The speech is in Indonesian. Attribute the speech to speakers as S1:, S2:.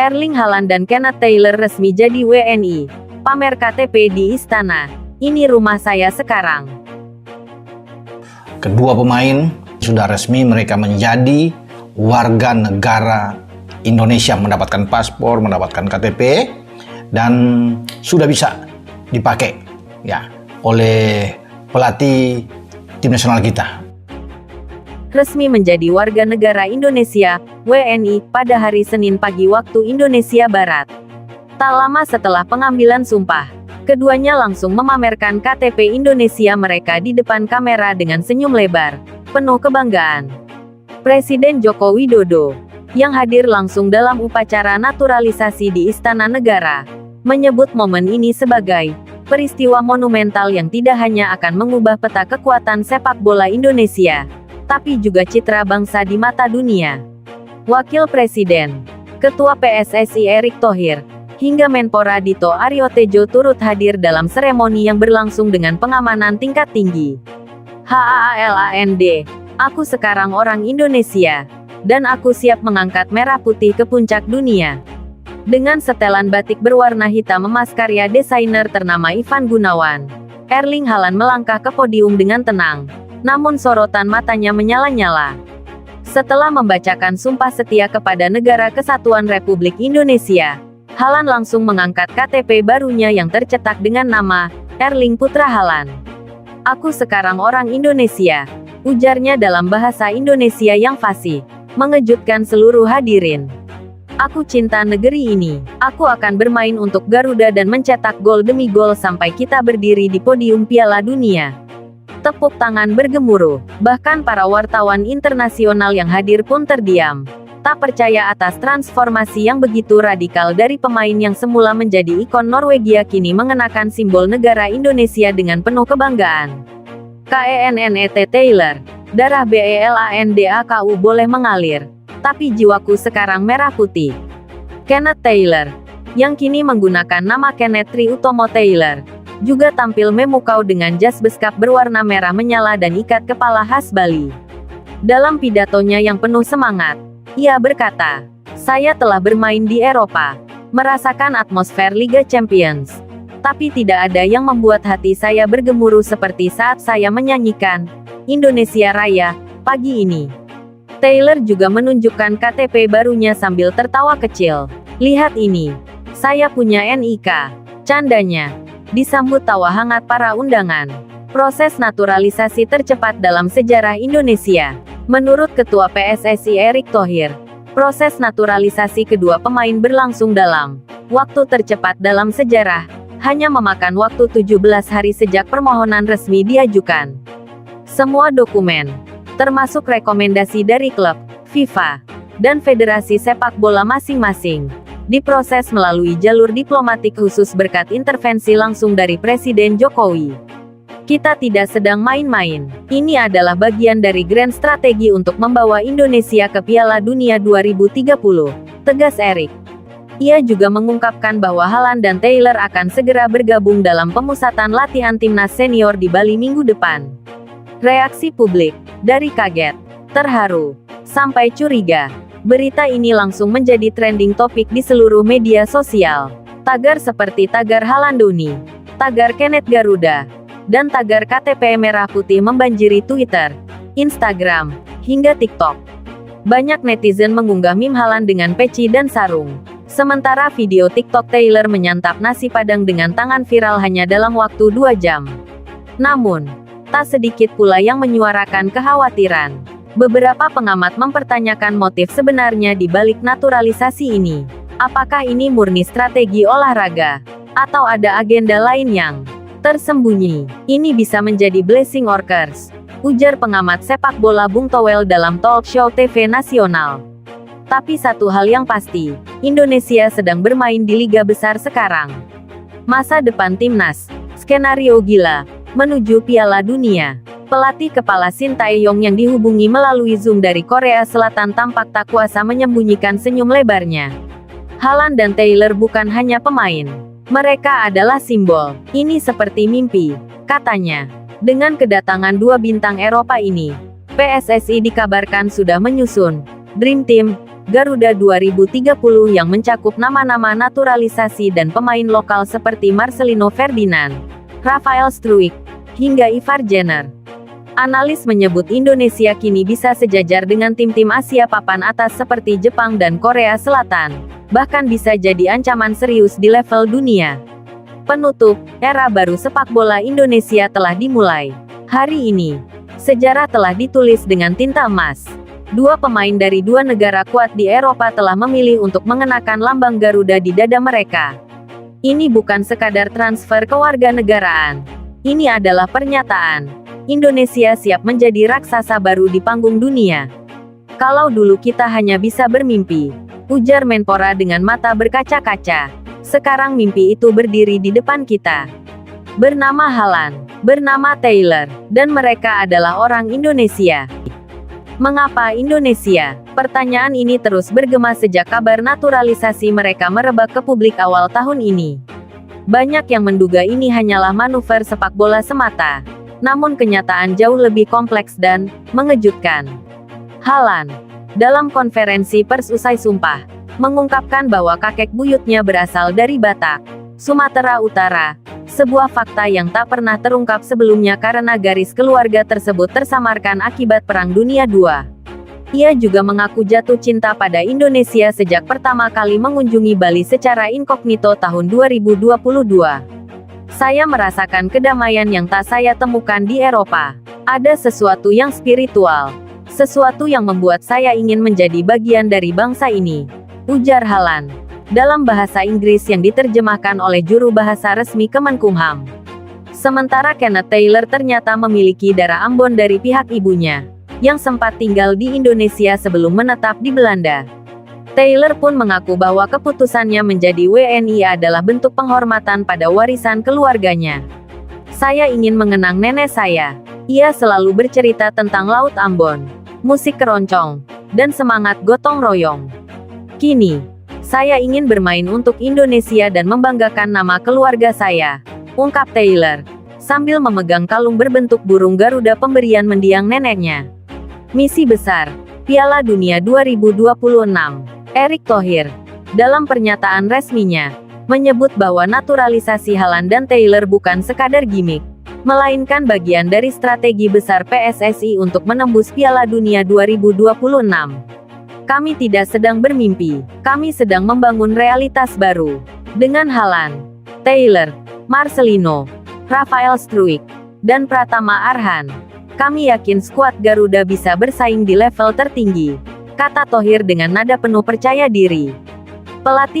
S1: Erling Haaland dan Kenneth Taylor resmi jadi WNI. Pamer KTP di istana. Ini rumah saya sekarang.
S2: Kedua pemain sudah resmi mereka menjadi warga negara Indonesia, mendapatkan paspor, mendapatkan KTP, dan sudah bisa dipakai ya oleh pelatih tim nasional kita.
S1: Resmi menjadi warga negara Indonesia, WNI, pada hari Senin pagi waktu Indonesia Barat. Tak lama setelah pengambilan sumpah, keduanya langsung memamerkan KTP Indonesia mereka di depan kamera dengan senyum lebar, penuh kebanggaan. Presiden Joko Widodo, yang hadir langsung dalam upacara naturalisasi di Istana Negara, menyebut momen ini sebagai peristiwa monumental yang tidak hanya akan mengubah peta kekuatan sepak bola Indonesia, tapi juga citra bangsa di mata dunia. Wakil Presiden, Ketua PSSI Erick Thohir, hingga Menpora Dito Aryo Tejo turut hadir dalam seremoni yang berlangsung dengan pengamanan tingkat tinggi. HAALAND, aku sekarang orang Indonesia, dan aku siap mengangkat merah putih ke puncak dunia. Dengan setelan batik berwarna hitam emas karya desainer ternama Ivan Gunawan, Erling Haaland melangkah ke podium dengan tenang, namun sorotan matanya menyala-nyala. Setelah membacakan sumpah setia kepada Negara Kesatuan Republik Indonesia, Haaland langsung mengangkat KTP barunya yang tercetak dengan nama Erling Putra Haaland. Aku sekarang orang Indonesia, ujarnya dalam bahasa Indonesia yang fasih, mengejutkan seluruh hadirin. Aku cinta negeri ini, aku akan bermain untuk Garuda dan mencetak gol demi gol sampai kita berdiri di podium Piala Dunia. Tepuk tangan bergemuruh, bahkan para wartawan internasional yang hadir pun terdiam. Tak percaya atas transformasi yang begitu radikal dari pemain yang semula menjadi ikon Norwegia kini mengenakan simbol negara Indonesia dengan penuh kebanggaan. KENNET Taylor, darah BELANDAKU boleh mengalir, tapi jiwaku sekarang merah putih. Kenneth Taylor, yang kini menggunakan nama Kenneth Tri Utomo Taylor, juga tampil memukau dengan jas beskap berwarna merah menyala dan ikat kepala khas Bali. Dalam pidatonya yang penuh semangat, ia berkata, "Saya telah bermain di Eropa, merasakan atmosfer Liga Champions. Tapi tidak ada yang membuat hati saya bergemuruh seperti saat saya menyanyikan Indonesia Raya pagi ini." Taylor juga menunjukkan KTP barunya sambil tertawa kecil. "Lihat ini, saya punya NIK," candanya. Disambut tawa hangat para undangan. Proses naturalisasi tercepat dalam sejarah Indonesia. Menurut Ketua PSSI Erick Thohir, proses naturalisasi kedua pemain berlangsung dalam waktu tercepat dalam sejarah, hanya memakan waktu 17 hari sejak permohonan resmi diajukan. Semua dokumen, termasuk rekomendasi dari klub, FIFA, dan federasi sepak bola masing-masing, diproses melalui jalur diplomatik khusus berkat intervensi langsung dari Presiden Jokowi. Kita tidak sedang main-main. Ini adalah bagian dari grand strategi untuk membawa Indonesia ke Piala Dunia 2030, tegas Erick. Ia juga mengungkapkan bahwa Haaland dan Taylor akan segera bergabung dalam pemusatan latihan timnas senior di Bali minggu depan. Reaksi publik, dari kaget, terharu, sampai curiga. Berita ini langsung menjadi trending topik di seluruh media sosial. Tagar seperti tagar Haalandoni, tagar Kenneth Garuda, dan tagar KTP merah putih membanjiri Twitter, Instagram, hingga TikTok. Banyak netizen mengunggah meme Haaland dengan peci dan sarung. Sementara video TikTok Taylor menyantap nasi padang dengan tangan viral hanya dalam waktu 2 jam. Namun, tak sedikit pula yang menyuarakan kekhawatiran. Beberapa pengamat mempertanyakan motif sebenarnya di balik naturalisasi ini. Apakah ini murni strategi olahraga? Atau ada agenda lain yang tersembunyi? Ini bisa menjadi blessing or curse, ujar pengamat sepak bola Bung Towel dalam talk show TV nasional. Tapi satu hal yang pasti, Indonesia sedang bermain di liga besar sekarang. Masa depan timnas, skenario gila, menuju Piala Dunia. Pelatih kepala Sintayong yang dihubungi melalui Zoom dari Korea Selatan tampak tak kuasa menyembunyikan senyum lebarnya. Haaland dan Taylor bukan hanya pemain. Mereka adalah simbol. Ini seperti mimpi, katanya. Dengan kedatangan dua bintang Eropa ini, PSSI dikabarkan sudah menyusun Dream Team Garuda 2030 yang mencakup nama-nama naturalisasi dan pemain lokal seperti Marcelino Ferdinand, Rafael Struijk, hingga Ivar Jenner. Analis menyebut Indonesia kini bisa sejajar dengan tim-tim Asia papan atas seperti Jepang dan Korea Selatan, bahkan bisa jadi ancaman serius di level dunia. Penutup, era baru sepak bola Indonesia telah dimulai. Hari ini, sejarah telah ditulis dengan tinta emas. Dua pemain dari dua negara kuat di Eropa telah memilih untuk mengenakan lambang Garuda di dada mereka. Ini bukan sekadar transfer kewarganegaraan. Ini adalah pernyataan. Indonesia siap menjadi raksasa baru di panggung dunia. Kalau dulu kita hanya bisa bermimpi, ujar Menpora dengan mata berkaca-kaca. Sekarang mimpi itu berdiri di depan kita. Bernama Haaland, bernama Taylor, dan mereka adalah orang Indonesia. Mengapa Indonesia? Pertanyaan ini terus bergema sejak kabar naturalisasi mereka merebak ke publik awal tahun ini. Banyak yang menduga ini hanyalah manuver sepak bola semata. Namun kenyataan jauh lebih kompleks dan mengejutkan. Haaland, dalam konferensi pers usai sumpah, mengungkapkan bahwa kakek buyutnya berasal dari Batak, Sumatera Utara, sebuah fakta yang tak pernah terungkap sebelumnya karena garis keluarga tersebut tersamarkan akibat Perang Dunia II. Ia juga mengaku jatuh cinta pada Indonesia sejak pertama kali mengunjungi Bali secara inkognito tahun 2022. Saya merasakan kedamaian yang tak saya temukan di Eropa. Ada sesuatu yang spiritual, sesuatu yang membuat saya ingin menjadi bagian dari bangsa ini, ujar Haaland, dalam bahasa Inggris yang diterjemahkan oleh juru bahasa resmi Kemenkumham. Sementara Kenneth Taylor ternyata memiliki darah Ambon dari pihak ibunya, yang sempat tinggal di Indonesia sebelum menetap di Belanda. Taylor pun mengaku bahwa keputusannya menjadi WNI adalah bentuk penghormatan pada warisan keluarganya. Saya ingin mengenang nenek saya. Ia selalu bercerita tentang Laut Ambon, musik keroncong, dan semangat gotong royong. Kini, saya ingin bermain untuk Indonesia dan membanggakan nama keluarga saya, ungkap Taylor, sambil memegang kalung berbentuk burung Garuda pemberian mendiang neneknya. Misi besar, Piala Dunia 2026. Erick Thohir, dalam pernyataan resminya, menyebut bahwa naturalisasi Haaland dan Taylor bukan sekadar gimmick, melainkan bagian dari strategi besar PSSI untuk menembus Piala Dunia 2026. Kami tidak sedang bermimpi, kami sedang membangun realitas baru. Dengan Haaland, Taylor, Marcelino, Rafael Struijk, dan Pratama Arhan, kami yakin skuad Garuda bisa bersaing di level tertinggi, kata Thohir dengan nada penuh percaya diri. Pelatih